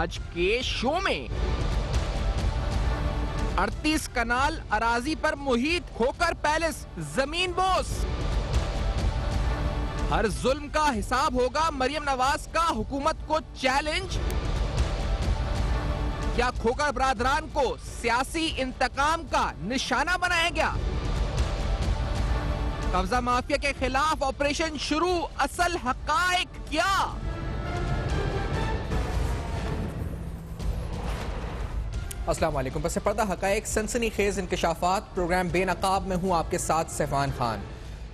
आज के शो में। 38 कनाल अराजी पर मुहित खोकर पैलेस जमीन बोस। हर जुल्म का हिसाब होगा, मरियम नवाज का हुकूमत को चैलेंज। क्या खोकर बरादरान को सियासी इंतकाम का निशाना बनाया गया? कब्जा माफिया के खिलाफ ऑपरेशन शुरू, असल हकायक क्या? अस्सलाम वालेकुम। बस पर्दा हकायक सनसनीखेज इंकशाफात प्रोग्राम बेनकाब में हूं आपके साथ सैफान खान।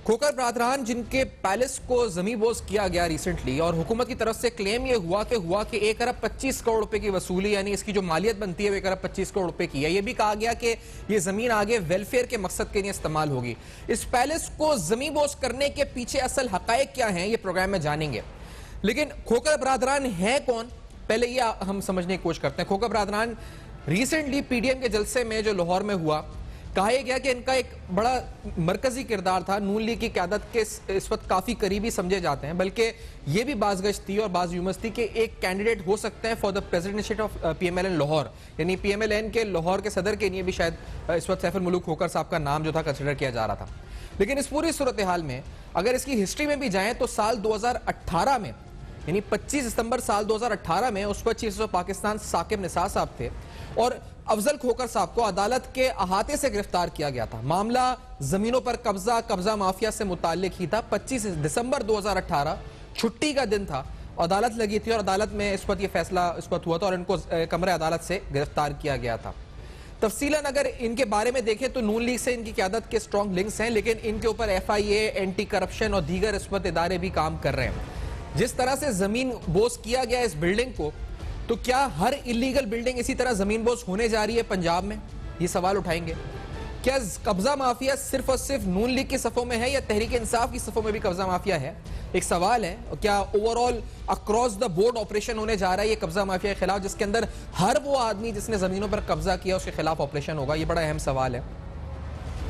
खोकर बरादरान जिनके पैलेस को जमीन बोझ किया गया रिसेंटली और हुकूमत की तरफ से क्लेम ये हुआ कि 1 अरब 25 करोड़ रुपए की वसूली, यानी इसकी जो मालियत बनती है वो 1 अरब 25 करोड़ रुपए की है। ये भी कहा गया कि ये जमीन आगे वेलफेयर के मकसद के लिए इस्तेमाल होगी। इस पैलेस को जमीन बोझ करने के पीछे असल हकायक क्या है, ये प्रोग्राम में जानेंगे। लेकिन खोकर बरादरान है कौन, पहले ये हम समझने की कोशिश करते हैं। खोकर बरादरान रिसेंटली पीडीएम के जलसे में जो लाहौर में हुआ, कहा गया कि इनका एक बड़ा मरकजी किरदार था, नून लीग की क़यादत के इस वक्त काफी करीबी समझे जाते हैं, बल्कि ये भी बाज़गश्त थी और बाज़ यूमस थी कि एक कैंडिडेट हो सकते हैं for the presidentship of PMLN Lahore, यानी पीएमएलएन के लाहौर के सदर के लिए भी शायद इस वक्त सैफुल मुल्क खोकर साहब का नाम जो था कंसिडर किया जा रहा था। लेकिन इस पूरी सूरत हाल में अगर इसकी हिस्ट्री में भी जाएं तो साल 2018 में, यानी 25 सितंबर साल 2018 में उस पर चीफ ऑफ पाकिस्तान साकिब निसार साहब थे और अफजल खोकर साहब को अदालत के अहाते से गिरफ्तार किया गया था। मामला जमीनों पर कब्जा माफिया से मुताल्लिक ही था। 25 दिसंबर 2018 छुट्टी का दिन था, अदालत लगी थी और अदालत में इस पर यह फैसला इस पर हुआ था और इनको कमरे अदालत से गिरफ्तार किया गया था। तफसीलन अगर इनके बारे में देखें तो नून लीग से इनकी क़यादत के स्ट्रॉन्ग लिंक्स हैं, लेकिन इनके ऊपर FIA, एंटी करप्शन और दीगर रिश्वत इदारे भी काम कर रहे हैं। जिस तरह से जमीन बोझ किया गया इस बिल्डिंग को, तो क्या हर इलीगल बिल्डिंग इसी तरह जमीन बोझ होने जा रही है पंजाब में, ये सवाल उठाएंगे। क्या कब्जा माफिया सिर्फ और सिर्फ नून लीग के सफों में है या तहरीक इंसाफ की सफों में भी कब्जा माफिया है, एक सवाल है। और क्या overall across the board operation होने जा रहा है ये कब्जा माफिया के खिलाफ, जिसके अंदर हर वो आदमी जिसने जमीनों पर कब्जा किया उसके खिलाफ ऑपरेशन होगा, ये बड़ा अहम सवाल है।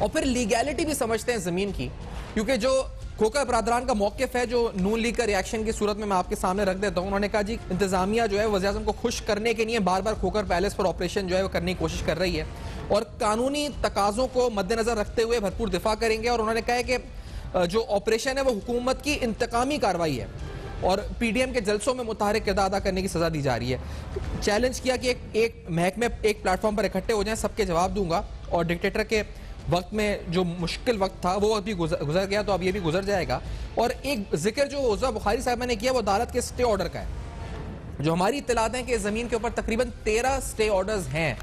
और फिर लीगैलिटी भी समझते हैं जमीन की, क्योंकि जो खोकर बरादरान का मौक़िफ़ है जो नून लीग का रिएक्शन की सूरत में मैं आपके सामने रख देता हूं। उन्होंने कहा जी इंतजामिया जो है वज़ीर आज़म को खुश करने के लिए बार बार खोकर पैलेस पर ऑपरेशन जो है वो करने की कोशिश कर रही है और कानूनी तकाज़ों को मद्देनजर रखते हुए भरपूर दिफा करेंगे। और उन्होंने कहा है कि जो ऑपरेशन है वो हुकूमत की इंतकामी कार्रवाई है और पीडीएम के जलसों में मुतहरिक किरदार अदा करने की सजा दी जा रही है। चैलेंज किया कि एक महकमे एक प्लेटफॉर्म पर इकट्ठे हो जाएं, सबके जवाब दूंगा और डिक्टेटर के वक्त में जो मुश्किल वक्त था वो अभी गुजर गया, तो अब ये भी गुजर जाएगा। और एक जिक्र जो ओज़ा बुखारी साहब ने किया वो अदालत के स्टे ऑर्डर का है। जो हमारी इत्तलात हैं कि ज़मीन के ऊपर तकरीबन 13 स्टे ऑर्डर्स हैं।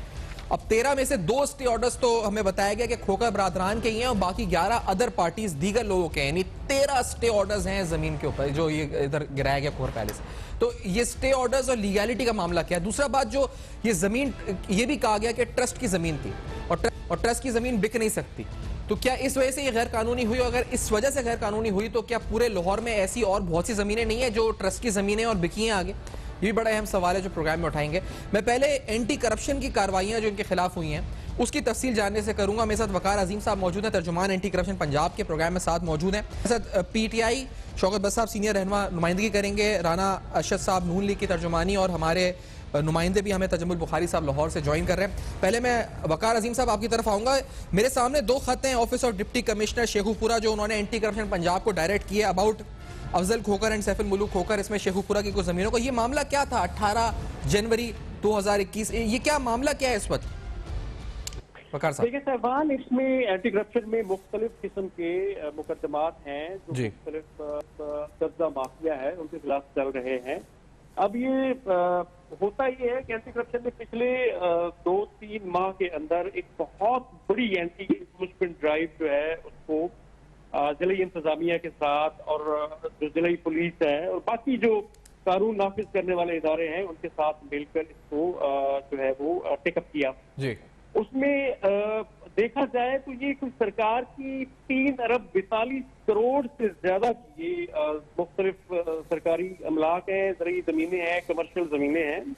अब 13 में से 2 स्टे ऑर्डर्स तो हमें बताया गया कि खोकर बरादरान के ही हैं और बाकी 11 अदर पार्टीज दीगर लोगों के हैं, यानी 13 स्टे ऑर्डर्स हैं ज़मीन के ऊपर जो ये इधर गिराया गया खोकर पैलेस। तो ये स्टे ऑर्डर्स और लीगैलिटी का मामला क्या है। दूसरा बात, जो ये ज़मीन, ये भी कहा गया कि ट्रस्ट की ज़मीन थी और ट्रस्ट की ज़मीन बिक नहीं सकती, तो क्या इस वजह से ये गैर कानूनी हुई? अगर इस वजह से गैर कानूनी हुई तो क्या पूरे लाहौर में ऐसी और बहुत सी ज़मीनें नहीं है जो ट्रस्ट की ज़मीनें और बिकी हैं आगे? ये भी बड़ा अहम सवाल है जो प्रोग्राम में उठाएंगे। मैं पहले एंटी करप्शन की कार्रवाइयाँ जो इनके खिलाफ हुई हैं उसकी तफसील जानने से करूंगा। मेरे साथ वकार अजीम साहब मौजूद हैं, तर्जुमान एंटी करप्शन पंजाब के, प्रोग्राम में साथ मौजूद हैं। मेरे साथ PTI शौकत बस साहब सीनियर रहनुमा नुमाइंदगी करेंगे, राना अरशद साहब नून लीग की तर्जुमानी और हमारे नुमाइंदे भी हमें तजम्मुल बुखारी साहब लाहौर से ज्वाइन कर रहे हैं। पहले मैं वकार अजीम साहब आपकी तरफ आऊँगा। मेरे सामने 2 खत हैं office of deputy commissioner Sheikhupura जो उन्होंने एंटी करप्शन पंजाब को डायरेक्ट किए अबाउट अफजल खोकर एंड सैफुल मुल्क खोकर, इसमें शेखुपुरा की कुछ ज़मीनों को। ये मामला क्या था 18 जनवरी 2021, ये क्या मामला क्या है इस वक्त? देखिए साहबान, इसमें एंटी करप्शन में मुख्तलिफ किस्म के मुकदमात हैं जो मुख्तलिफ कब्जा माफिया है उनके खिलाफ चल रहे हैं। अब ये होता ये है कि एंटी करप्शन में पिछले 2-3 माह के अंदर एक बहुत बड़ी एंटी इंक्रोचमेंट ड्राइव जो है उसको जिला इंतजामिया के साथ और जो जिला पुलिस है और बाकी जो कानून नाफिज करने वाले इदारे हैं उनके साथ मिलकर इसको जो है वो टेकअप किया जी। उसमें देखा जाए तो ये कुछ सरकार की 3 अरब 42 करोड़ से ज्यादा की ये मुख्तलिफ सरकारी अमलाक है, ज़रूरी जमीनें हैं, कमर्शियल जमीनें हैं,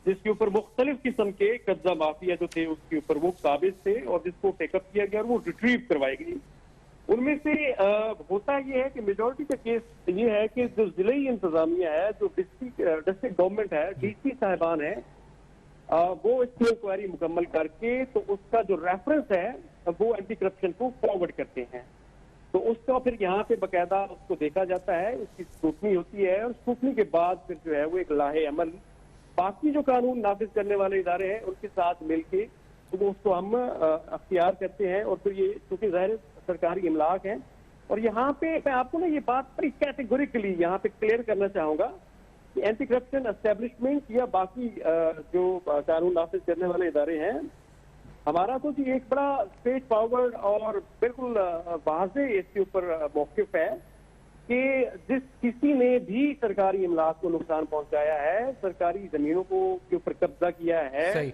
जिसके ऊपर मुख्तलिफ किस्म के कब्जा माफिया जो थे उसके ऊपर वो काबिज थे और जिसको टेकअप किया गया और वो रिट्रीव करवाई गई। उनमें से होता ये है कि मेजोरिटी का केस ये है कि जो जिले इंतजामिया है, जो डिस्ट्रिक्ट गवर्नमेंट है, डीसी साहिबान है, वो इसकी इंक्वायरी मुकम्मल करके तो उसका जो रेफरेंस है वो एंटी करप्शन को फॉरवर्ड करते हैं। तो उसका फिर यहाँ पे बकायदा उसको देखा जाता है, उसकी स्क्रूटनी होती है और स्क्रूटनी के बाद फिर जो है वो एक लाहे अमल बाकी जो कानून नाफिज करने वाले इदारे हैं उनके साथ मिलके तो वो उसको हम अख्तियार करते हैं। और फिर ये चूंकि ज़ाहिर सरकारी इमलाक है और यहाँ पे मैं आपको ना ये बात बड़ी कैटेगोरिकली यहाँ पे क्लियर करना चाहूंगा कि एंटी करप्शन एस्टेब्लिशमेंट या बाकी जो कानून नाफिज करने वाले इदारे हैं, हमारा तो जी एक बड़ा स्ट्रेट फॉरवर्ड और बिल्कुल वाज़ेह इसके ऊपर मौक़िफ़ है कि जिस किसी ने भी सरकारी इमलाक को नुकसान पहुंचाया है, सरकारी जमीनों को के ऊपर कब्जा किया है, सही।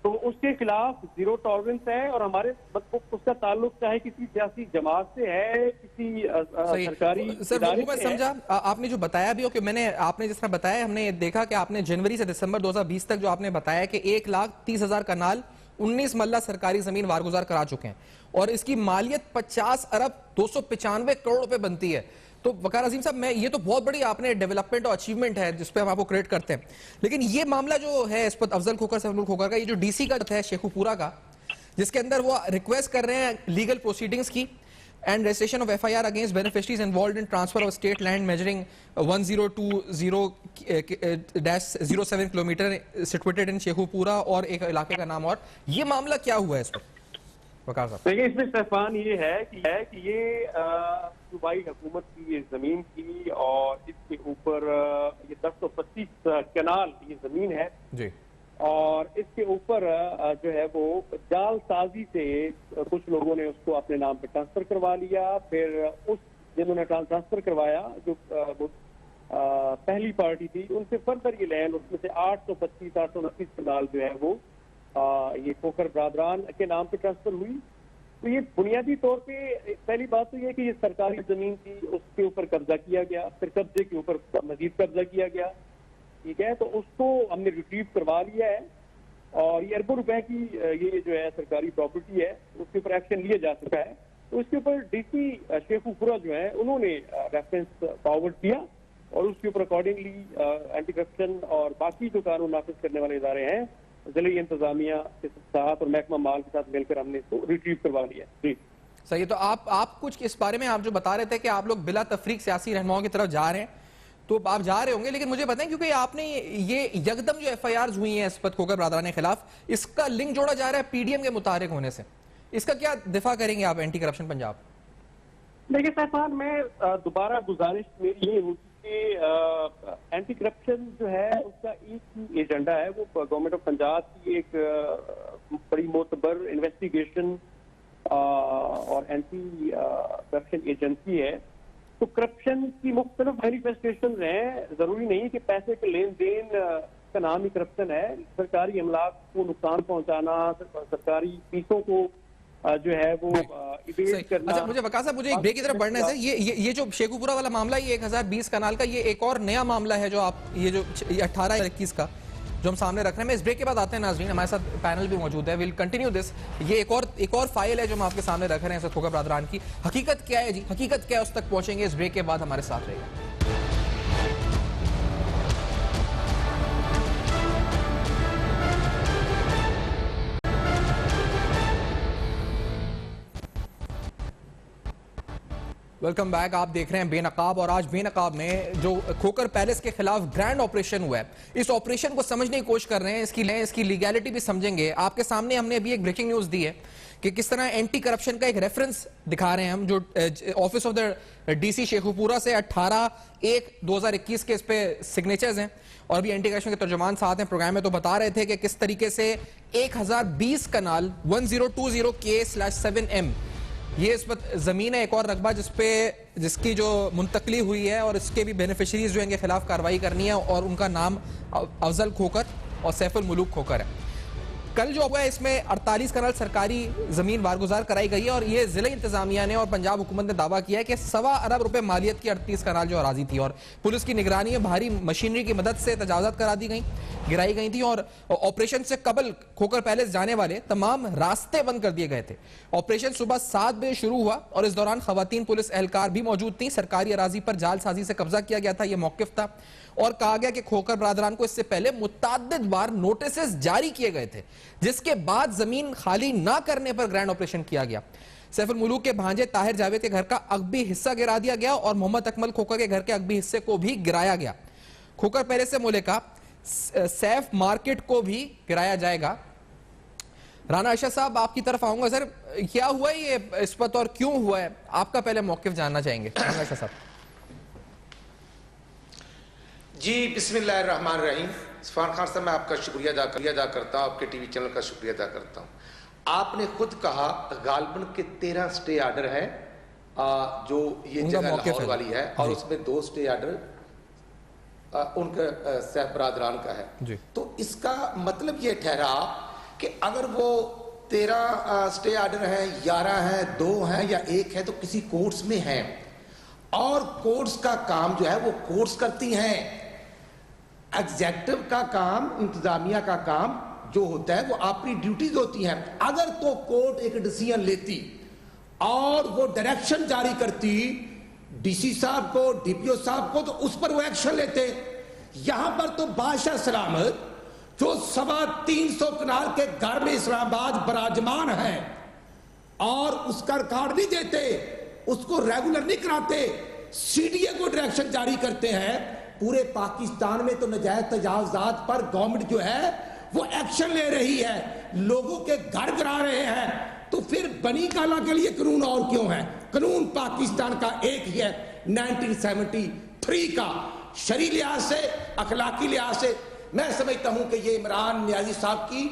तो उसके खिलाफ जीरो टॉलरेंस है। और हमारे उसका ताल्लुक चाहे किसी सियासी जमात से है, किसी सरकारी सर वो मैं समझा आपने जो बताया भी हो कि मैंने आपने जिस तरह बताया, हमने देखा कि आपने जनवरी से दिसंबर 2020 तक जो आपने बताया कि 1,30,000 कनाल 19 मल्ला सरकारी जमीन वारगुजार करा चुके हैं और इसकी मालियत 50 अरब 295 करोड़ रुपए बनती है। तो वकार अजीम साहब, मैं ये तो बहुत बड़ी आपने डेवलपमेंट और अचीवमेंट है जिस पे हम आपको क्रेडिट करते हैं, लेकिन ये मामला जो है इस पर अफजल खोकर सैफुल खोकर का, ये जो डीसी का है शेखुपुरा का, जिसके अंदर वो रिक्वेस्ट कर रहे हैं लीगल प्रोसीडिंग्स की and registration of FIR against beneficiaries involved in transfer of state land measuring 1020-07 kilometre situated in Sheikhupura और एक इलाके का नाम। और ये मामला क्या हुआ है इस पर वकार साहब? देखिए, इसमें सैफान ये है कि ये सूबाई हुकूमत की ये जमीन थी और इसके ऊपर ये 1025 कनाल ये जमीन है जी, और इसके ऊपर जो है वो जालसाजी से कुछ लोगों ने उसको अपने नाम पे ट्रांसफर करवा लिया। फिर उस जिन्होंने ट्रांसफर करवाया जो पहली पार्टी थी, उनसे फर्दर ये लैंड उसमें से 825-829 कनाल जो है वो ये खोकर बरादरान के नाम पे ट्रांसफर हुई। तो ये बुनियादी तौर पे पहली बात तो ये कि ये सरकारी जमीन थी, उसके ऊपर कब्जा किया गया, फिर कब्जे के ऊपर मजीद कब्जा किया गया, ठीक है। तो उसको हमने रिट्रीव करवा लिया है और ये अरबों रुपए की ये जो है सरकारी प्रॉपर्टी है, उसके ऊपर एक्शन लिया जा चुका है। तो इसके ऊपर डीसी शेखुपुरा जो है उन्होंने रेफरेंस फॉरवर्ड किया और उसके ऊपर अकॉर्डिंगली एंटी करप्शन और बाकी जो कानून नाफिज करने वाले इदारे हैं, जिले इंतजामिया के साथ और महकमा माल के साथ मिलकर हमने इसको रिट्रीव करवा लिया। जी सही है। तो आप कुछ इस बारे में आप जो बता रहे थे कि आप लोग बिला तफरीक सियासी रहनुमाओं की तरफ जा रहे हैं, तो आप जा रहे होंगे, लेकिन मुझे बताएं क्योंकि आपने ये यकदम जो FIRs हुई हैं इस्पत खोकर बरादरान के खिलाफ, इसका लिंक जोड़ा जा रहा है PDM के मुतारिक होने से, इसका क्या दिफा करेंगे आप एंटी करप्शन पंजाब? देखिए साहब, मैं दोबारा गुजारिश मेरी ये होगी कि एंटी करप्शन जो है उसका एक ही एजेंडा है, वो गवर्नमेंट ऑफ पंजाब की एक बड़ी मोतबर इन्वेस्टिगेशन और एंटी करप्शन एजेंसी है। तो करप्शन की मुख्तलिफ मैनिफेस्टेशन हैं, जरूरी नहीं कि पैसे के लेन देन का नाम ही करप्शन है। सरकारी अमलाक को नुकसान पहुंचाना, सरकारी फीसों को जो है वो इवेट करना। अच्छा, मुझे वकार साहब, मुझे एक ब्रेक की तरफ बढ़ने से ये जो शेखुपुरा वाला मामला, ये 1020 कनाल का, ये एक और नया मामला है जो आप ये जो 18-21 का जो हम सामने रख रहे हैं। मैं इस ब्रेक के बाद आते हैं नाज़रीन, हमारे साथ पैनल भी मौजूद है, विल कंटिन्यू दिस। ये एक और फाइल है जो हम आपके सामने रख रहे हैं खोकर बरादरान की। हकीकत क्या है जी, हकीकत क्या है, उस तक पहुंचेंगे। इस ब्रेक के बाद हमारे साथ रहेगा। Welcome back. आप देख रहे हैं बेनकाब, और आज बेनकाब में जो खोकर पैलेस के खिलाफ ग्रैंड ऑपरेशन हुआ है, इस ऑपरेशन को समझने की कोशिश कर रहे हैं, इसकी लीगैलिटी भी समझेंगे। आपके सामने हमने अभी एक ब्रेकिंग न्यूज दी है कि किस तरह एंटी करप्शन का एक रेफरेंस दिखा रहे हैं हम, जो office of the DC Sheikhupura से 18/1/2021 के इस पे सिग्नेचर्स हैं, और भी एंटी करप्शन के तर्जुमान साथ हैं प्रोग्राम में, तो बता रहे थे कि किस तरीके से 1020 कनाल 1020K/7M ये इस वक्त जमीन है, एक और रकबा जिसकी जो मुंतकली हुई है, और इसके भी बेनिफिशरीज जो इनके खिलाफ कार्रवाई करनी है, और उनका नाम अफजल खोकर और सैफुल मुलूक खोकर है। कल जो हुआ है इसमें 48 कनाल सरकारी जमीन वारगुजार कराई गई है और ये जिला इंतजामिया ने और पंजाब हुकूमत ने दावा किया है कि 1.25 अरब रुपए मालियत की 38 कनाल जो अराजी थी और पुलिस की निगरानी में भारी मशीनरी की मदद से तजावजात करा दी गई, गिराई गई थी और ऑपरेशन से कबल खोकर पैलेस जाने वाले तमाम रास्ते बंद कर दिए गए थे। ऑपरेशन सुबह 7 बजे शुरू हुआ और इस दौरान खवातीन पुलिस एहलकार भी मौजूद थी। सरकारी अराजी पर जालसाजी से कब्जा किया गया था, यह मौकिफ था और कहा गया कि खोकर बरादरान को इससे पहले मुतअद्दिद बार नोटिस जारी किए गए थे, जिसके बाद जमीन खाली ना करने पर ग्रैंड ऑपरेशन किया गया। सैफुल मुलूक के भांजे ताहिर जावेद के घर का अगबी हिस्सा गिरा दिया गया और मोहम्मद अकमल खोकर के घर के अगबी हिस्से को भी गिराया गया। खोकर पैलेस से मुलेका सैफ मार्केट को भी गिराया जाएगा। राना अरशद साहब, आपकी तरफ आऊंगा सर, क्या हुआ ये इस पर और क्यों हुआ है, आपका पहले मौकिफ जानना चाहेंगे। राना अरशद साहब। जी बिस्मिल्लाहिर्रहमानिर्रहीम। सफान खान साहब, मैं आपका शुक्रिया अदा करता हूँ, आपके टीवी चैनल का शुक्रिया अदा करता हूँ। आपने खुद कहा गालबन के 13 स्टे आर्डर है जो ये जगह लाहौर वाली है और उसमें 2 स्टे आर्डर उनका सैफ बरादरान का है। तो इसका मतलब ये ठहरा कि अगर वो 13 स्टे आर्डर हैं, 11 हैं, 2 हैं या 1 है तो किसी कोर्ट्स में हैं और कोर्ट्स का काम जो है वो कोर्ट्स करती हैं। एग्जेक्टिव का काम, इंतजामिया का काम जो होता है वो अपनी ड्यूटीज होती हैं। अगर तो कोर्ट एक डिसीजन लेती और वो डायरेक्शन जारी करती डीसी साहब को, डीपीओ साहब को, तो उस पर वो एक्शन लेते। यहां पर तो बादशाह सलामत जो 325 कनाल के घर में इस्लामाबाद बराजमान है और उसका रिकॉर्ड नहीं देते, उसको रेगुलर नहीं कराते, सीडीए को डायरेक्शन जारी करते हैं। पूरे पाकिस्तान में तो नजायज तजावजात पर गवर्नमेंट जो है वो एक्शन ले रही है, लोगों के घर गिरा रहे हैं, तो फिर बनी काला के लिए कानून और क्यों है? कानून पाकिस्तान का एक ही है 1973 का। शरई लिहाज से, अखलाकी लिहाज से मैं समझता हूं कि ये इमरान नियाजी साहब की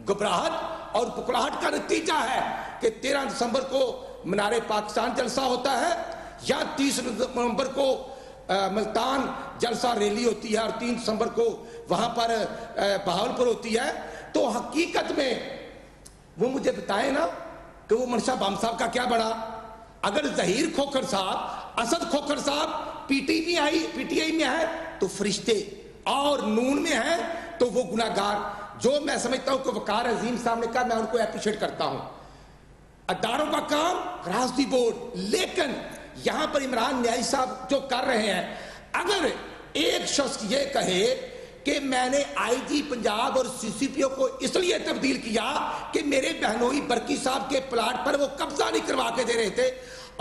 घबराहट और पुकड़ाहट का नतीजा है कि 13 दिसंबर को मीनारे पाकिस्तान जलसा होता है या 30 नवंबर को मुल्तान जलसा रैली होती है और 3 दिसंबर को वहां पर बहावलपुर होती है। तो हकीकत में वो मुझे बताए ना कि वो मनशा बम साहब का क्या बड़ा। अगर जहीर खोखर साहब, असद खोखर साहब पीटीआई में है तो फरिश्ते, और नून में है तो वो गुनाहगार। जो मैं समझता हूं कि वकार अजीम साहब ने कहा, मैं उनको एप्रिशिएट करता हूं। अदारों का काम राजदी बोर्ड, लेकिन यहां पर इमरान न्याई साहब जो कर रहे हैं, अगर एक शख्स ये कहे कि मैंने आईजी पंजाब और सीसीपीओ को इसलिए तब्दील किया कि मेरे बहनोई बरकी साहब के प्लाट पर वो कब्जा नहीं करवा के दे रहे थे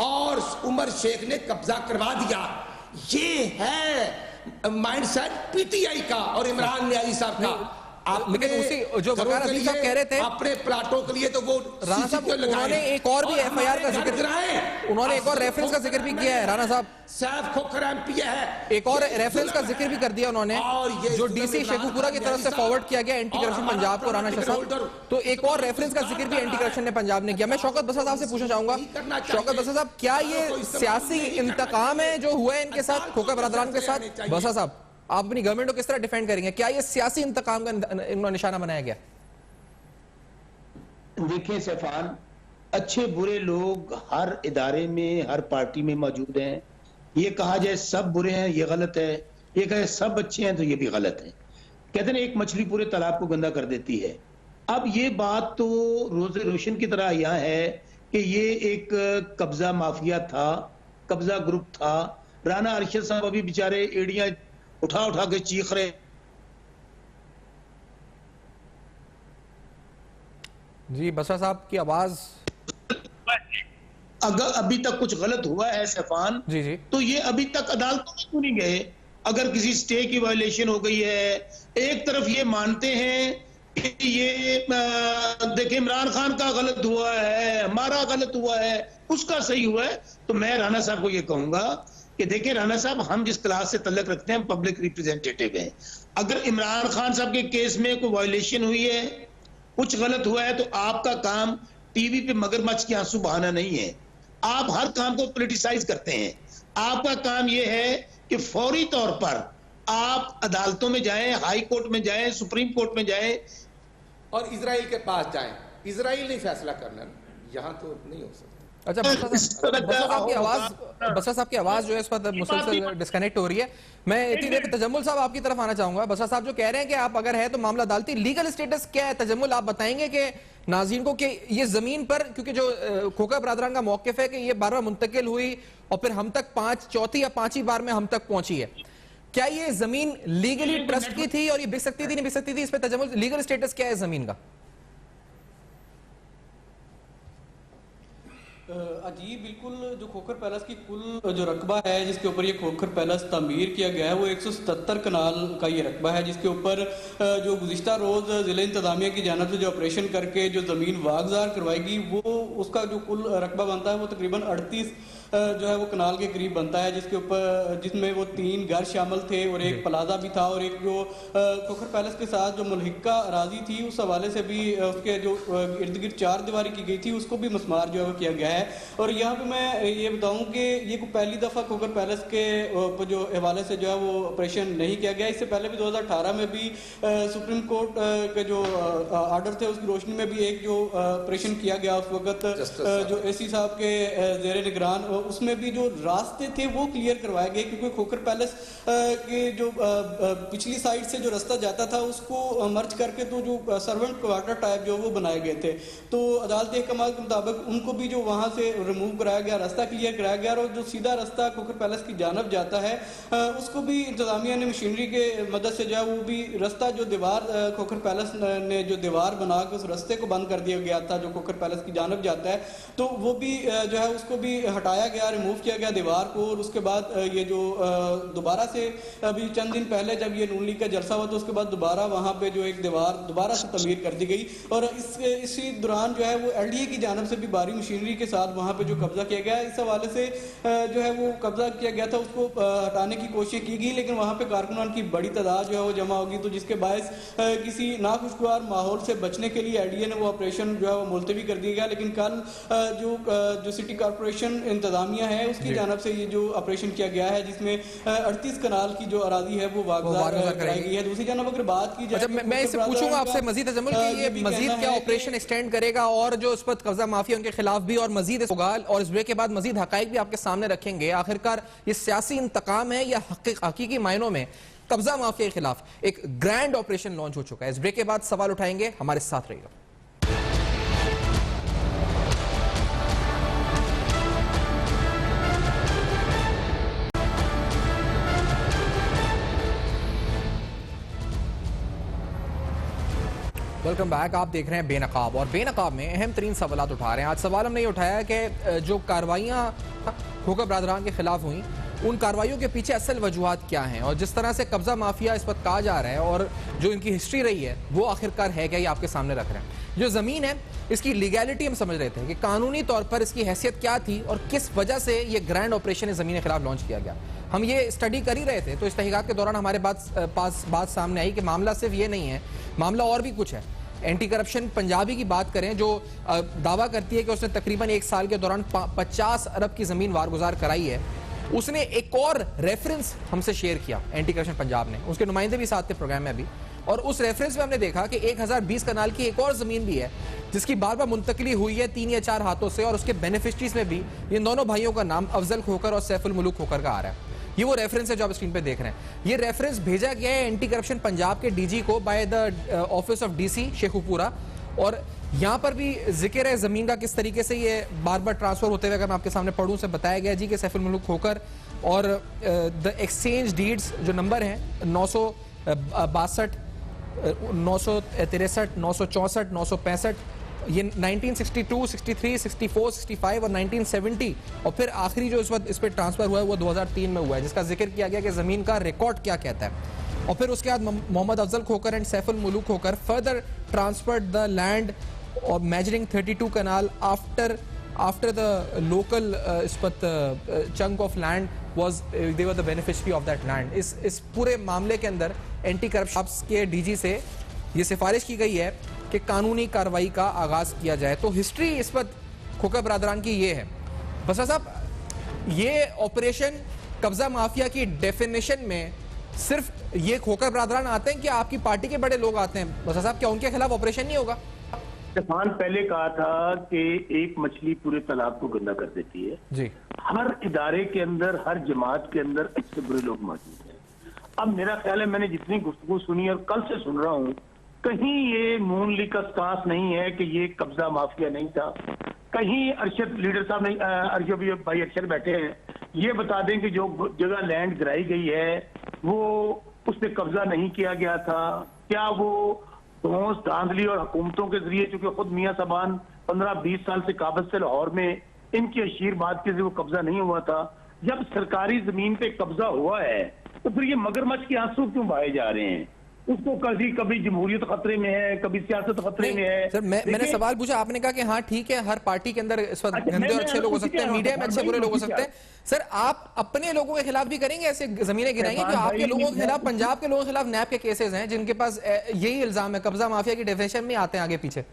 और उमर शेख ने कब्जा करवा दिया, ये है माइंडसेट पीटीआई का और इमरान न्याई साहब का। लेकिन उसी जो वकार अजीम साहब कह रहे थे अपने प्लाटों के लिए तो वो राणा साहब उन्होंने एक और भी एफआईआर का जिक्र, उन्होंने एक और रेफरेंस का जिक्र भी किया है। राणा साहब, सैफ खोखर एमपी है, एक और रेफरेंस का जिक्र भी कर दिया उन्होंने जो डीसी शेखुपुरा की तरफ से फॉरवर्ड किया गया एंटी करप्शन पंजाब को। राणा साहब, तो एक और रेफरेंस का जिक्र भी एंटी करप्शन ने पंजाब ने किया। मैं शौकत बसा साहब से पूछना चाहूंगा, शौकत बसा साहब, क्या ये सियासी इंतकाम है जो हुआ है इनके साथ, खोखर बरादरान के साथ? बसा साहब, आप अपनी गवर्नमेंट को किस तरह डिफेंड करेंगे? क्या ये सियासी इंतकाम का निशाना बनाया गया? देखिए सैफान, अच्छे बुरे लोग हर इदारे में, हर पार्टी में मौजूद हैं। ये कहा जाए सब बुरे हैं, ये गलत है। ये कहे सब अच्छे हैं तो ये भी गलत है। कहते हैं एक मछली पूरे तालाब को गंदा कर देती है। अब ये बात तो रोज़े रोशन की तरह यहां है कि ये एक कब्जा माफिया था, कब्जा ग्रुप था। राना अरशद साहब अभी बेचारे एड़ियां उठा उठा के चीख रहे। जी बसा साहब की आवाज, अगर अभी तक कुछ गलत हुआ है सैफान जी तो ये अभी तक अदालतों में क्यों नहीं गए? अगर किसी स्टे की वायलेशन हो गई है, एक तरफ ये मानते हैं कि ये देखिए इमरान खान का गलत हुआ है, हमारा गलत हुआ है, उसका सही हुआ है, तो मैं राणा साहब को ये कहूंगा कि देखिए राणा साहब, हम जिस क्लास से तल्लक रखते हैं, पब्लिक रिप्रेजेंटेटिव हैं। अगर इमरान खान साहब के केस में कोई वायलेशन हुई है, कुछ गलत हुआ है, तो आपका काम टीवी पे मगरमच्छ के आंसू बहाना नहीं है। आप हर काम को पॉलिटिसाइज करते हैं। आपका काम यह है कि फौरी तौर पर आप अदालतों में जाएं, हाई कोर्ट में जाएं, सुप्रीम कोर्ट में जाएं और इजराइल के पास जाएं। इजराइल ने फैसला करना, यहाँ तो नहीं हो सकता। अच्छा, बसरा साहब की आवाज जो है इस पर मुसलसल डिस्कनेक्ट हो रही है। मैं इतनी देर में तजम्मुल साहब आपकी तरफ आना चाहूंगा। बसरा साहब जो कह रहे हैं कि आप अगर है तो मामला अदालती, लीगल स्टेटस क्या है तजम्मुल, आप बताएंगे कि नाज़रीन को कि ये जमीन पर, क्योंकि जो खोखर बरादरान का मौकिफ है कि ये बार बार मुंतकिल हुई और फिर हम तक चौथी या पांचवी बार में हम तक पहुंची है, क्या ये जमीन लीगली ट्रस्ट की थी और ये बिक सकती थी नहीं बिक सकती थी, इस पर तजम्मुल लीगल स्टेटस क्या है जमीन का? जी बिल्कुल, जो खोखर पैलेस की कुल जो रकबा है जिसके ऊपर ये खोखर पैलेस तामीर किया गया है वो 177 कनाल का ये रकबा है, जिसके ऊपर जो गुज़िश्ता रोज़ ज़िले इंतज़ामिया की जानिब से जो ऑपरेशन करके जो ज़मीन वागज़ार करवाएगी वो उसका जो कुल रकबा बनता है वो तकरीबन 38 जो है वो कनाल के करीब बनता है, जिसके ऊपर जिसमें वो 3 घर शामिल थे और एक प्लाजा भी था और एक जो खोखर पैलेस के साथ जो मुल्हिका अराजी थी उस हवाले से भी उसके जो इर्द गिर्द 4 दीवारी की गई थी उसको भी मस्मार जो है वो किया गया है। और यहाँ पे मैं ये बताऊं कि ये पहली दफ़ा खोखर पैलेस के जो हवाले से जो है वो ऑपरेशन नहीं किया गया, इससे पहले भी 2018 में भी सुप्रीम कोर्ट के जो आर्डर थे उसकी रोशनी में भी एक जो ऑपरेशन किया गया उस वक्त जो एसी साहब के ज़ेरे निगरान, उसमें भी जो रास्ते थे वो क्लियर करवाए गए, क्योंकि खोखर पैलेस के जो पिछली साइड से जो रास्ता जाता था उसको मर्ज करके तो जो सर्वेंट क्वार्टर टाइप जो वो बनाए गए थे, तो अदालती अहकाम के मुताबिक उनको भी जो वहाँ से रिमूव कराया गया, रास्ता क्लियर कराया गया और जो सीधा रास्ता खोखर पैलेस की जानब जाता है उसको भी इंतजामिया ने मशीनरी के मदद से जो है वो भी रास्ता जो दीवार खोखर पैलेस ने जो दीवार बना के उस रास्ते को बंद कर दिया गया था जो खोखर पैलेस की जानब जाता है, तो वो भी जो है उसको भी हटाया गया, रिमूव किया गया दीवार को। और उसके बाद ये जो दोबारा से अभी चंद दिन पहले जब ये नून लीग का जलसा हुआ तो उसके बाद दोबारा वहाँ पे जो एक दीवार दोबारा से तमीर कर दी गई और इसी दौरान जो है वो एलडीए की जानब से भी भारी मशीनरी के साथ वहाँ पे जो कब्जा किया गया, इस हवाले से जो है वो कब्जा किया गया था उसको हटाने की कोशिश की गई, लेकिन वहाँ पे कारकुनान की बड़ी तादाद जो है वो जमा होगी, तो जिसके बायस किसी नाखुशगवार माहौल से बचने के लिए एलडीए ने वो ऑपरेशन जो है वो मुलतवी कर दिया गया। लेकिन कल जो सिटी कॉर्पोरेशन इंतजामिया है उसकी जानब से ये जो ऑपरेशन किया गया है जिसमें 38 कनाल की जो अराजी है वो वागज़ार कराई गई है। दूसरी जानब अगर बात की जाए, मैं इससे पूछूंगा आपसे मजीद तजम्मुल कि ये मजीद क्या ऑपरेशन एक्सटेंड करेगा और जो इस पर कब्जा माफिया उनके खिलाफ भी और मजीद होगा, और इस ब्रेक के बाद मजीद हकाइक भी आपके सामने रखेंगे। आखिरकार ये सियासी इंतकाम है या हकीकी मायनों में कब्जा माफिया के खिलाफ एक ग्रैंड ऑपरेशन लॉन्च हो चुका है? इस ब्रेक के बाद सवाल उठाएंगे, हमारे साथ रहिएगा। Welcome back. आप देख रहे हैं बेनकाब और बेनकाब में अहम तरीन सवाल उठा रहे हैं। आज सवाल हमने ये उठाया कि जो कार्रवाइयाँ खोखर बरादरान के खिलाफ हुई उन कार्रवाइयों के पीछे असल वजूहात क्या हैं, और जिस तरह से कब्जा माफिया इस वक्त कहा जा रहा है और जो इनकी हिस्ट्री रही है वो आखिरकार है क्या, ये आपके सामने रख रहे हैं। जो ज़मीन है इसकी लीगैलिटी हम समझ रहे थे कि कानूनी तौर पर इसकी हैसियत क्या थी और किस वजह से ये ग्रैंड ऑपरेशन इस ज़मीन के खिलाफ लॉन्च किया गया। हम ये स्टडी कर ही रहे थे, तो इस तहकीकात के दौरान हमारे पास बात सामने आई कि मामला सिर्फ ये नहीं है, मामला और भी कुछ है। एंटी करप्शन पंजाबी की बात करें जो दावा करती है कि उसने तकरीबन 1 साल के दौरान 50 अरब की ज़मीन वारगुजार कराई है, उसने एक और रेफरेंस हमसे शेयर किया एंटी करप्शन पंजाब ने, उसके नुमाइंदे भी साथ थे प्रोग्राम में अभी, और उस रेफरेंस में हमने देखा कि 1020 कनाल की एक और ज़मीन भी है जिसकी बार बार मुंतकली हुई है 3 या 4 हाथों से, और उसके बेनिफिशरीज में भी इन दोनों भाइयों का नाम अफजल खोखर और सैफुल मुलूक खोखर का आ रहा है। ये वो रेफरेंस है जो आप स्क्रीन पे देख रहे हैं। ये रेफरेंस भेजा गया है एंटी करप्शन पंजाब के डीजी को by the office of DC Sheikhupura, और यहाँ पर भी जिक्र है ज़मीन का किस तरीके से ये बार बार ट्रांसफर होते हुए, अगर मैं आपके सामने पढ़ूं, से बताया गया जी कि सैफुल मुलूक खोखर और द एक्सचेंज डीड्स जो नंबर हैं 962, 963, 964, 965, ये 1962, 63, 64, 65 और 1970, और फिर आखिरी जो इस वक्त इस पर ट्रांसफर हुआ है वो 2003 में हुआ है, जिसका जिक्र किया गया कि ज़मीन का रिकॉर्ड क्या कहता है। और फिर उसके बाद Mohammad Afzal Khokhar and Saiful Muluk Khokhar further transferred the land और measuring 32 kanal after the local chunk of land was they were the beneficiary of that land। इस पूरे मामले के अंदर एंटी करप्शन के डीजी से ये सिफारिश की गई है कि कानूनी कार्रवाई का आगाज किया जाए। तो हिस्ट्री इस वक्त खोखर बरादरान की ये है। बसरा साहब, ये ऑपरेशन कब्जा माफिया की डेफिनेशन में सिर्फ ये खोकर बरादरान आते हैं कि आपकी पार्टी के बड़े लोग आते हैं? बसा साहब, क्या उनके खिलाफ ऑपरेशन नहीं होगा? तूफान पहले कहा था कि एक मछली पूरे तालाब को गंदा कर देती है जी। हर इदारे के अंदर, हर जमात के अंदर अच्छे बुरे लोग मौजूद हैं। अब मेरा ख्याल है, मैंने जितनी गुफ्तगू सुनी और कल से सुन रहा हूँ, कहीं ये नून लीग का स्टांस नहीं है कि ये कब्जा माफिया नहीं था। कहीं अरशद लीडर साहब नहीं, अरशद भाई अरशद बैठे हैं, ये बता दें कि जो जगह लैंड गिराई गई है वो उस पर कब्जा नहीं किया गया था। क्या वो धौंस धांधली और हुकूमतों के जरिए, चूंकि खुद मियां साहबान 15-20 साल से काबज से लाहौर में, इनकी अशीरबाद के जरिए वो कब्जा नहीं हुआ था। जब सरकारी जमीन पे कब्जा हुआ है तो फिर ये मगरमच्छ के आंसू क्यों बहाए जा रहे हैं? उसको कभी जमहूरियत खतरे में है, कभी सियासत खतरे में है। सर, मैंने सवाल पूछा, आपने कहा कि हाँ ठीक है, हर पार्टी के अंदर इस वक्त गंदे और अच्छे लोग हो सकते हैं, मीडिया में अच्छे बुरे लोग हो सकते हैं। सर, आप अपने लोगों के खिलाफ भी करेंगे ऐसे जमीनें गिराएंगे? जो आपके लोगों के खिलाफ, पंजाब के लोगों के खिलाफ नैब के केसेस हैं जिनके पास यही इल्जाम है, कब्जा माफिया की डेफिनेशन में आते हैं आगे पीछे?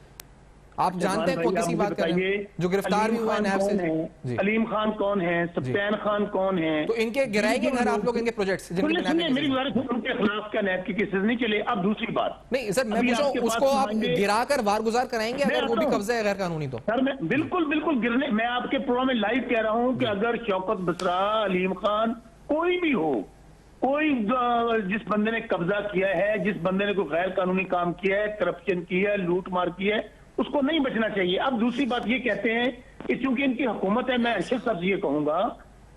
आप जानते हैं कौन किसी बात करिए जो गिरफ्तार भी हुआ है नैब से? अलीम खान कौन है? सफ्तान खान कौन है? तो इनके गिराएंगे घर आप लोग, इनके प्रोजेक्ट्स मेरी गुजारिश, उनके खिलाफ क्या नैब के केसेस नहीं चले? अब दूसरी बात, नहीं सर, मैं पूछा उसको आप गिराकर वारगुजार कराएंगे अगर वो भी कब्जा है गैर कानूनी? तो सर मैं बिल्कुल गिरने, मैं आपके प्रोग्राम में लाइव कह रहा हूं कि अगर शौकत बसरा, अलीम खान, कोई भी हो, कोई जिस बंदे ने कब्जा किया है, जिस बंदे ने कोई गैर कानूनी काम किया है, करप्शन किया है, लूट मार की है, उसको नहीं बचना चाहिए। अब दूसरी बात ये कहते हैं कि चूंकि इनकी हुकूमत है, मैं अरशद साहब से ये कहूंगा,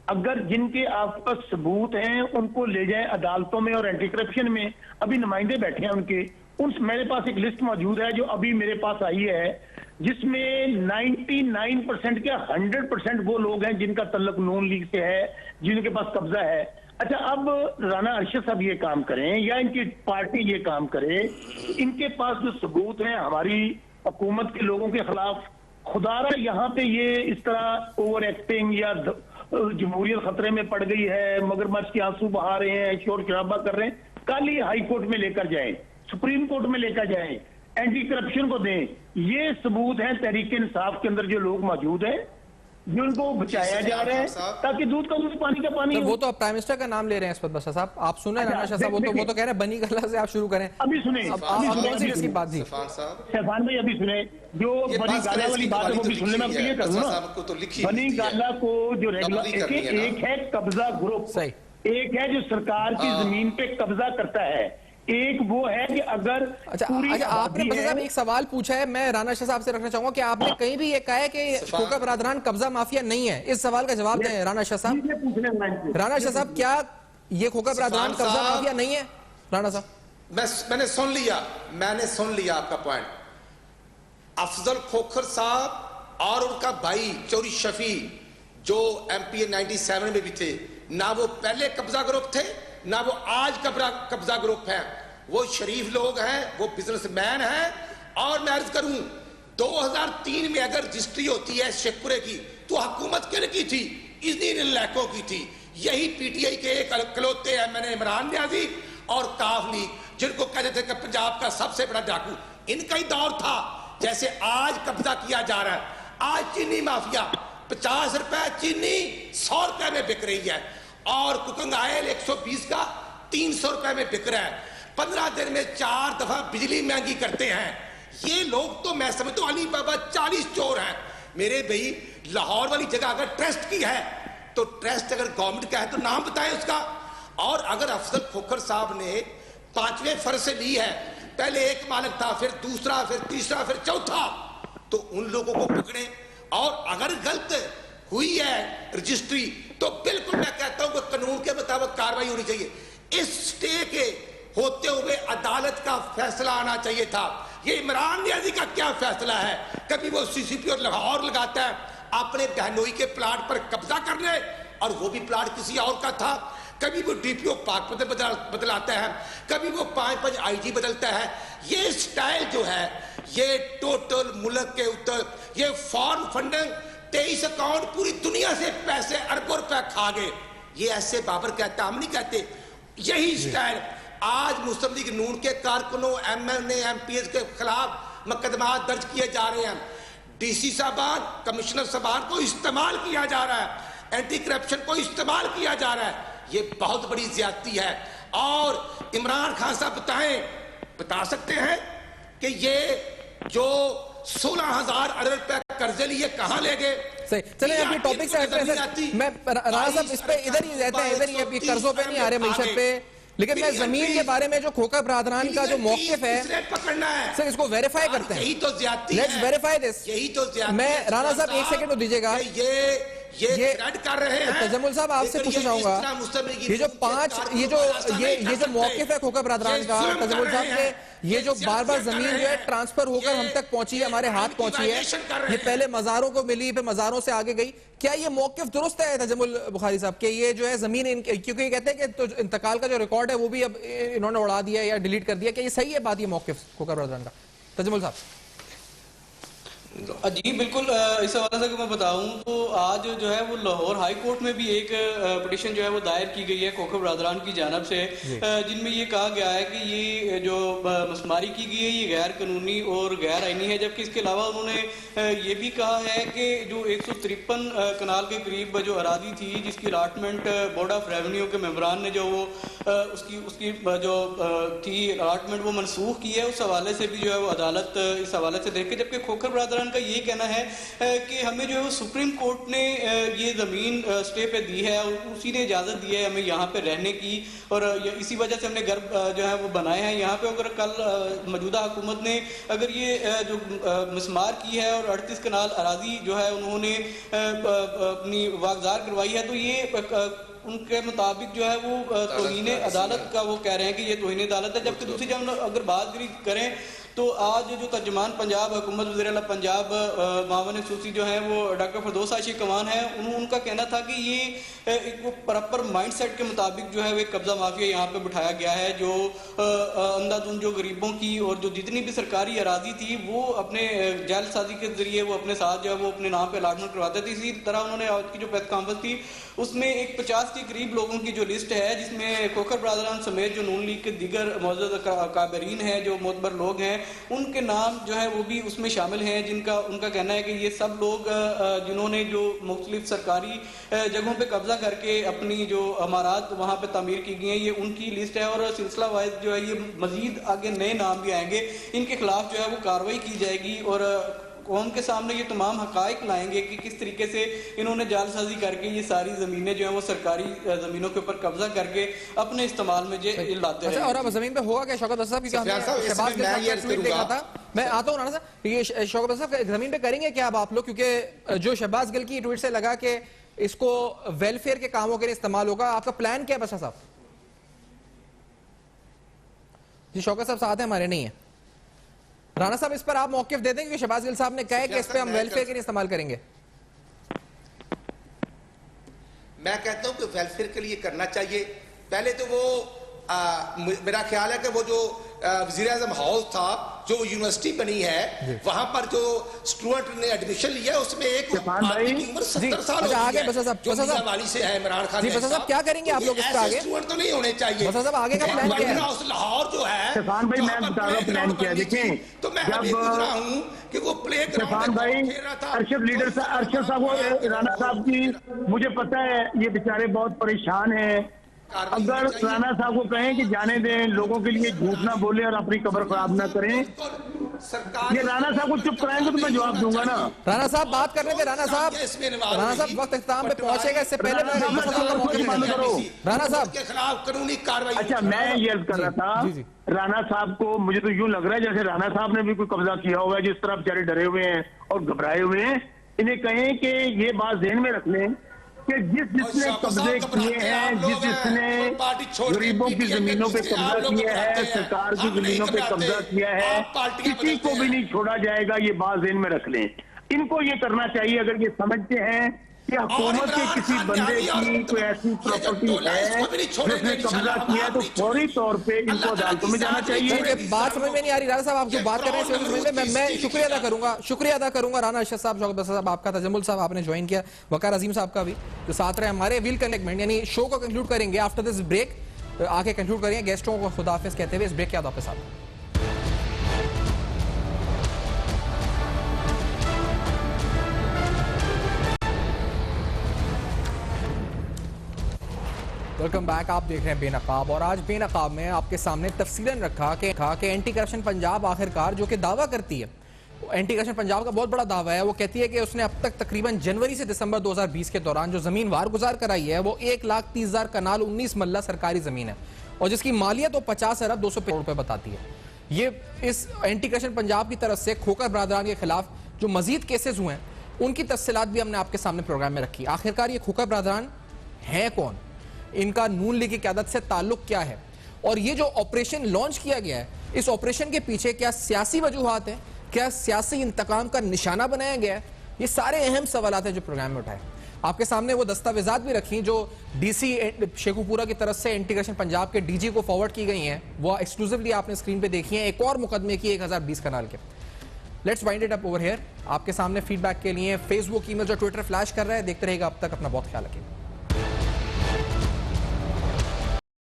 अगर जिनके आपस सबूत हैं उनको ले जाए अदालतों में और एंटी करप्शन में। अभी नुमाइंदे बैठे हैं उनके, मेरे पास एक लिस्ट मौजूद है जो अभी मेरे पास आई है, जिसमें 99% के 100% वो लोग हैं जिनका तल्लुक नून लीग से है, जिनके पास कब्जा है। अच्छा, अब राना अरशद साहब ये काम करें या इनकी पार्टी ये काम करे, इनके पास जो सबूत हैं हमारी हुकूमत के लोगों के खिलाफ, खुदारा यहाँ पे ये इस तरह ओवर एक्टिंग या जमहूरियत खतरे में पड़ गई है, मगरमच्छ के आंसू बहा रहे हैं, शोर शराबा कर रहे हैं, कल ही हाई कोर्ट में लेकर जाएं, सुप्रीम कोर्ट में लेकर जाएं, एंटी करप्शन को दें। ये सबूत है तहरीक इंसाफ के अंदर जो लोग मौजूद हैं, जिनको बचाया जा रहा है ताकि दूध का दूध, पानी का पानी। वो तो प्राइम मिनिस्टर का नाम ले रहे हैं इस बसा साहब, आप सुन रहे हैं? राना शाह साहब वो तो कह रहे हैं बनी गला से आप शुरू करें। अभी सुने, इसकी बात जी शहबान भाई, अभी सुने, जो बनी गाला वाली बात है वो भी सुनने में क्लियर करूँ ना। बनी गाला को जो रेगुलर, एक है कब्जा ग्रुप, एक है जो सरकार की जमीन पे कब्जा करता है, एक वो है कि अगर अच्छा आपने बसा साहब एक सवाल पूछा है, मैं राना शाह साहब से रखना चाहूंगा कि आपने कहीं भी ये कहा है कि खोकर बरादरान कब्जा माफिया नहीं है? इस सवाल का जवाब दें राना शाह साहब। राना शाह साहब, क्या ये खोकर बरादरान कब्जा माफिया नहीं है? राना साहब, मैंने सुन लिया आपका पॉइंट। अफजल खोखर साहब और उनका भाई चौरी शफी जो MP 97 में भी थे, ना वो पहले कब्जा ग्रुप थे ना वो आज कब्जा ग्रुप है। वो शरीफ लोग हैं, वो बिजनेसमैन हैं। और मैं अर्ज करूं, 2003 में अगर रजिस्ट्री होती है शेखपुरे की तो हुकूमत किन की थी? इन्हीं लड़कों की थी। यही PTI के एक इकलौते MNA इमरान न्याजी और काफ लीग, जिनको कहते थे कि पंजाब का सबसे बड़ा डाकू, इनका ही दौर था। जैसे आज कब्जा किया जा रहा है, आज चीनी माफिया 50 रुपए चीनी 100 रुपए में बिक रही है, और कुकिंग ऑयल 120 का 300 रुपए में बिक रहा है। 15 दिन में 4 दफा बिजली महंगी करते हैं ये लोग। तो मैं समझता हूं अली बाबा 40 चोर हैं मेरे भाई। लाहौर वाली जगह अगर ट्रस्ट की है तो ट्रस्ट अगर गवर्नमेंट का है तो नाम बताएं उसका। और अगर अफजल खोखर साहब ने 5वें फर्ज से ली है, पहले एक मालिक था, फिर दूसरा, फिर तीसरा, फिर चौथा, तो उन लोगों को पकड़े। और अगर गलत हुई है रजिस्ट्री तो बिल्कुल मैं कहता हूं कि कानून के मुताबिक कार्रवाई होनी चाहिए। इस स्टे के होते हुए अदालत का फैसला आना चाहिए था। ये इमरान न्याजी का क्या फैसला है? कभी वो CCP और लाहौर लगाता है अपने बहनोई के प्लाट पर कब्जा करने, और वो भी प्लाट किसी और का था। कभी वो DPO पाक बदलाता है, कभी वो 5-5 IG बदलता है। ये स्टाइल जो है ये टोटल मुल्क के ऊपर ये फॉर्म फंडिंग 23 अकाउंट पूरी दुनिया से पैसे अरबों रुपए खा गए। ये ऐसे बाबर कहता, हम नहीं कहते। यही स्टाइल आज मुस्लिम लीग नून के कारकुनों, MNA MPs के खिलाफ मुकदमा दर्ज किए जा रहे हैं। DC साहबान, कमिश्नर साहबान को इस्तेमाल किया जा रहा है, एंटी करप्शन को इस्तेमाल किया जा रहा है। ये बहुत बड़ी ज्यादती है। और इमरान खान साहब बता सकते हैं कि ये जो 16,000 अरब रुपए कर्जे लिए कहां ले गए? सही, चलिए अपने टॉपिक से हटते हैं। मैं राणा साहब इस पे इधर ही रहते हैं, इधर ही, अभी कर्जों पे नहीं आ रहे, मईशत पे, लेकिन मैं जमीन के बारे में जो खोखर बरादरान का जो मौकिफ है पकड़ना है सर, इसको वेरीफाई करते हैं। यही तो ज्यादती है, लेट्स वेरीफाई दिस। यही तो ज्यादती मैं है। राणा साहब एक सेकंड तो दीजिएगा, ये थ्रेड कर रहे हैं। तजम्मुल साहब आपसे पूछना चाहूंगा, ये जो मौकिफ है खोखर बरादरान का, तजम्मुल साहब के ये जो बार बार जमीन जो है ट्रांसफर होकर हम तक पहुंची है, हमारे हाथ पहुंची है, ये पहले मजारों को मिली, फिर मजारों से आगे गई, क्या ये मौकिफ दुरुस्त है तजम्मुल बुखारी साहब के? ये जो है जमीन क्योंकि ये कहते हैं कि तो इंतकाल का जो रिकॉर्ड है वो भी अब इन्होंने उड़ा दिया या डिलीट कर दिया, क्या ये सही है बात, ये मौकिफ खोखर बरादरान का? तजम्मुल साहब। जी बिल्कुल, इस हवाले से मैं बताऊं तो आज जो है वो लाहौर हाई कोर्ट में भी एक पिटीशन जो है वो दायर की गई है खोखर बरादरान की जानब से, जिनमें ये कहा गया है कि ये जो मसमारी की गई है ये गैर कानूनी और गैर आईनी है, जबकि इसके अलावा उन्होंने ये भी कहा है कि जो 153 कनाल के करीब जो अराजी थी जिसकी अलाटमेंट बोर्ड ऑफ रेवेन्यू के मेंबरान ने जो वो उसकी जो थी अलाटमेंट वो मनसूख की है, उस हवाले से भी जो है वो अदालत इस हवाले से देखे, जबकि खोखर बरादरान का ये कहना है कि हमें जो है सुप्रीम कोर्ट ने ये जमीन स्टे पे दी है और उसी ने इजाजत दी है हमें यहाँ पे रहने की, और इसी वजह से हमने घर जो है वो बनाए हैं यहाँ पे। अगर कल मौजूदा हुकूमत ने अगर ये जो मिसमार की है और 38 कनाल अराजी जो है उन्होंने अपनी वागजार करवाई है, तो ये उनके मुताबिक जो है वो तौहीन अदालत का वो कह रहे हैं कि ये तौहीन अदालत है। जबकि दूसरी जब अगर बात करें तो आज जो तर्जुमान पंजाब हुकूमत वज़ीर आला पंजाब मावन खसूसी जो है वो डॉक्टर फरदौस आशिक कमान है, उनका कहना था कि ये एक प्रॉपर माइंड सेट के मुताबिक जो है वो कब्जा माफिया यहाँ पे बिठाया गया है, जो अंधाधुंध जो गरीबों की और जो जितनी भी सरकारी अराजी थी वो अपने जालसाजी के जरिए वो अपने साथ जो है वो अपने नाम पे अलॉटमेंट करवाते थे। इसी तरह उन्होंने आज की जो प्रेस कॉन्फ्रेंस थी उसमें एक 50 के करीब लोगों की जो लिस्ट है जिसमें खोखर बरादरान समेत जो नून लीग के दीगर मौजूद काबरीन हैं जो मोतबर लोग हैं उनके नाम जो है वो भी उसमें शामिल हैं, जिनका उनका कहना है कि ये सब लोग जिन्होंने जो मुख्तलिफ सरकारी जगहों पे कब्जा करके अपनी जो अमारात वहाँ पे तामीर की गई हैं ये उनकी लिस्ट है, और सिलसिला वाइज जो है ये मजीद आगे नए नाम भी आएंगे, इनके खिलाफ जो है वो कार्रवाई की जाएगी और कौम के सामने ये तमाम हकाइक लाएंगे कि किस तरीके से इन्होंने जालसाजी करके ये सारी जमीनें जो है वो सरकारी जमीनों के ऊपर कब्जा करके अपने इस्तेमाल में लाते हैं। और अब जमीन पे होगा क्या शौकत साहब की? देखा था मैं आता हूँ राणा साहब, ये शौकत साहब जमीन पे करेंगे क्या अब आप लोग? क्योंकि जो शहबाज गिल की ट्वीट से लगा कि इसको वेलफेयर के कामों के लिए इस्तेमाल होगा, आपका प्लान क्या है बसा साहब? जी शौकत साहब साथ है हमारे, नहीं है राणा साहब, इस पर आप मौकिफ दे देंगे कि शहबाज गिल साहब ने कहा है कि इस पे हम वेलफेयर के लिए इस्तेमाल करेंगे? मैं कहता हूं कि वेलफेयर के लिए करना चाहिए। पहले तो वो मेरा ख्याल है कि वो जो वज़ीर आज़म हाउस था जो यूनिवर्सिटी बनी है वहां पर जो स्टूडेंट ने एडमिशन लिया उसमें एक आदमी की उम्र 70 साल हो गई है, जो वाली से है इमरान खान। जी बसा साहब क्या करेंगे आप लोग इसका आगे? स्टूडेंट तो नहीं होने चाहिए। बसा साहब आगे का प्लान क्या है? लाहौर जो है शफान भाई मैं बता रहा हूँ प्लान क्या है। देखें तो मैं अभी पूछ रहा हूँ कि वो प्ले शफान भाई अरशद साहब राणा साहब की मुझे पता है ये बेचारे बहुत परेशान हैं। अगर राणा साहब को कहें कि जाने दें, लोगों के लिए झूठ ना बोले और अपनी कब्र खराब ना करें, ये राणा साहब को चुप कराएंगे तो मैं जवाब दूंगा ना। राणा साहब बात कर रहे थे, राणा साहब वक्त इख्तिताम पे पहुंचेगा, इससे पहले राणा साहब के खिलाफ कानूनी कार्रवाई। अच्छा मैं ये अर्ज कर रहा था राणा साहब को, मुझे तो यूं लग रहा है जैसे राणा साहब ने भी कोई कब्जा किया होगा, जिस तरह बेचारे डरे हुए हैं और घबराए हुए हैं। इन्हें कहें कि ये बात ध्यान में रख लें कि जिसने कब्जे किए हैं, जिसने गरीबों की जमीनों पे कब्जा किया है, सरकार की जमीनों पे कब्जा किया है, किसी को भी नहीं छोड़ा जाएगा। ये बात ज़हन में रख लें। इनको ये करना चाहिए अगर ये समझते हैं कि हुकूमत के किसी बंदे की कोई ऐसी प्रॉपर्टी है जिसने कब्जा किया तो फौरी तौर पे इनको अदालतों में जाना चाहिए। बात समझ में नहीं आ रही राणा साहब, आप जो बात कर रहे हैं मैं शुक्रिया अदा करूंगा राणा अरशद साहब, शौकत साहब आपका, तजम्मुल साहब आपने ज्वाइन किया, वकार अजीम साहब का भी जो साथ रहे हमारे। विल कनेक्टमेंट यानी शो को कंक्लूड करेंगे आफ्टर दिस ब्रेक, आके कंक्लूड करेंगे गेस्टों को खुदाफिज कहते हुए इस ब्रेक के बाद वापस आते हैं। Welcome back. आप देख रहे हैं बेनकाब और आज बेनकाब में आपके सामने तफसीलन रखा कि एंटी करप्शन पंजाब आखिरकार जो कि दावा करती है, एंटी करप्शन पंजाब का बहुत बड़ा दावा है, वो कहती है कि उसने अब तक तकरीबन जनवरी से दिसंबर 2020 के दौरान जो जमीन वार गुजार कराई है वो 1,30,000 कनाल 19 मल्ला सरकारी जमीन है और जिसकी मालियत तो 50 अरब 200 करोड़ रुपए बताती है। ये इस एंटी करप्शन पंजाब की तरफ से खोकर बरादरान के खिलाफ जो मजीद केसेस हुए हैं उनकी तफसीलात भी हमने आपके सामने प्रोग्राम में रखी। आखिरकार ये खोकर बरादरान हैं कौन, इनका नून लीग की क़यादत से ताल्लुक क्या है और ये जो ऑपरेशन लॉन्च किया गया है इस ऑपरेशन के पीछे क्या सियासी वजूहात है, क्या सियासी इंतकाम का निशाना बनाया गया है, ये सारे अहम सवालात हैं जो प्रोग्राम में उठाए। आपके सामने वो दस्तावेजात भी रखी जो डीसी शेखुपुरा की तरफ से एंटी करप्शन पंजाब के डीजी को फॉरवर्ड की गई हैं, वो एक्सक्लूसिवली आपने स्क्रीन पे देखी हैं, एक और मुकदमे की 1020 कनाल के। Let's wind it up over here. आपके सामने फीडबैक के लिए फेसबुक, ईमेल और ट्विटर फ्लैश कर रहा है। देखते रहेगा, अब तक अपना बहुत ख्याल रखिए।